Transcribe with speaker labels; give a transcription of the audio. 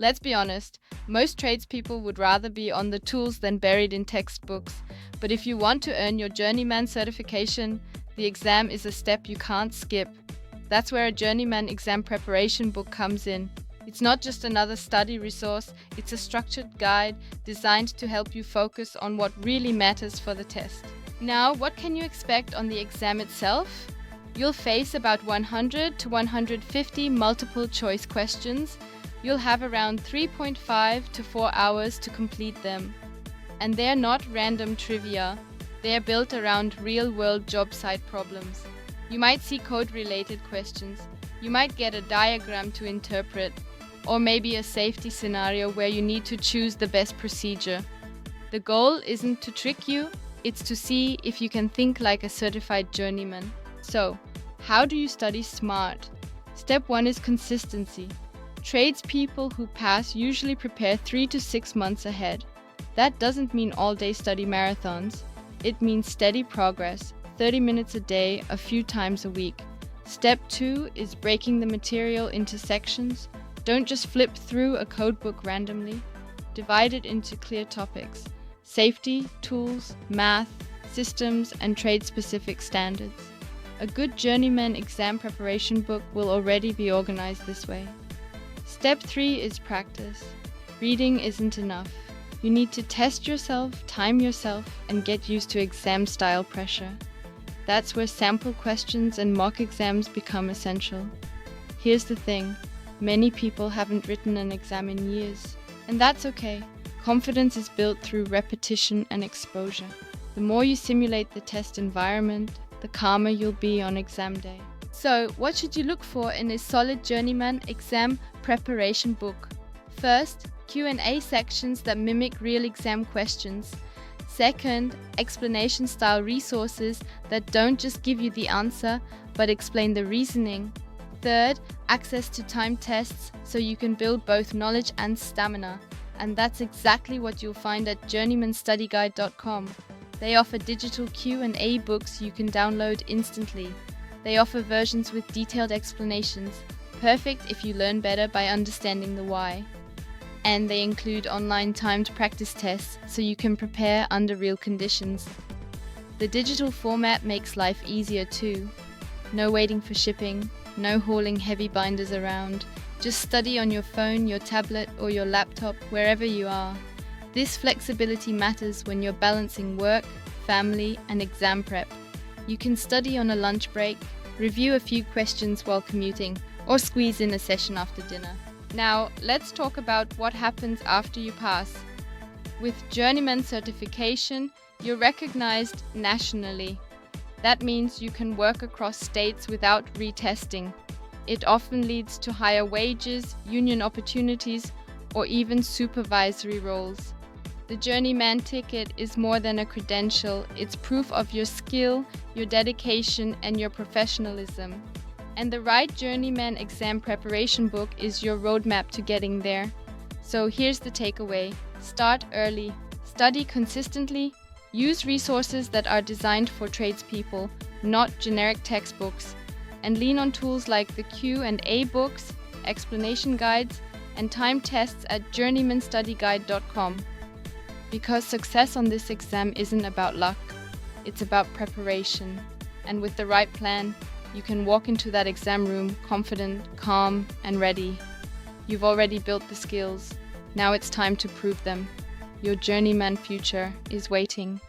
Speaker 1: Let's be honest, most tradespeople would rather be on the tools than buried in textbooks. But if you want to earn your Journeyman certification, the exam is a step you can't skip. That's where a Journeyman Exam Preparation Book comes in. It's not just another study resource, it's a structured guide designed to help you focus on what really matters for the test. Now, what can you expect on the exam itself? You'll face about 100 to 150 multiple choice questions. You'll have around 3.5 to 4 hours to complete them. And they're not random trivia. They're built around real-world job site problems. You might see code-related questions. You might get a diagram to interpret, or maybe a safety scenario where you need to choose the best procedure. The goal isn't to trick you, it's to see if you can think like a certified journeyman. So, how do you study smart? Step 1 is consistency. Tradespeople who pass usually prepare 3 to 6 months ahead. That doesn't mean all-day study marathons. It means steady progress, 30 minutes a day, a few times a week. Step 2 is breaking the material into sections. Don't just flip through a codebook randomly. Divide it into clear topics: safety, tools, math, systems, and trade-specific standards. A good Journeyman Exam Preparation Book will already be organized this way. Step 3 is practice. Reading isn't enough. You need to test yourself, time yourself, and get used to exam-style pressure. That's where sample questions and mock exams become essential. Here's the thing, many people haven't written an exam in years. And that's okay. Confidence is built through repetition and exposure. The more you simulate the test environment, the calmer you'll be on exam day. So, what should you look for in a solid Journeyman Exam Preparation Book? First, Q&A sections that mimic real exam questions. Second, explanation-style resources that don't just give you the answer, but explain the reasoning. Third, access to timed tests so you can build both knowledge and stamina. And that's exactly what you'll find at journeymanstudyguide.com. They offer digital Q&A books you can download instantly. They offer versions with detailed explanations, perfect if you learn better by understanding the why. And they include online timed practice tests so you can prepare under real conditions. The digital format makes life easier too. No waiting for shipping, no hauling heavy binders around. Just study on your phone, your tablet, or your laptop, wherever you are. This flexibility matters when you're balancing work, family, and exam prep. You can study on a lunch break, review a few questions while commuting, or squeeze in a session after dinner. Now, let's talk about what happens after you pass. With Journeyman certification, you're recognized nationally. That means you can work across states without retesting. It often leads to higher wages, union opportunities, or even supervisory roles. The Journeyman ticket is more than a credential, it's proof of your skill, your dedication, and your professionalism. And the right Journeyman Exam Preparation Book is your roadmap to getting there. So here's the takeaway. Start early, study consistently, use resources that are designed for tradespeople, not generic textbooks, and lean on tools like the Q&A books, explanation guides, and time tests at journeymanstudyguide.com. Because success on this exam isn't about luck, it's about preparation. And with the right plan, you can walk into that exam room confident, calm, and ready. You've already built the skills. Now it's time to prove them. Your journeyman future is waiting.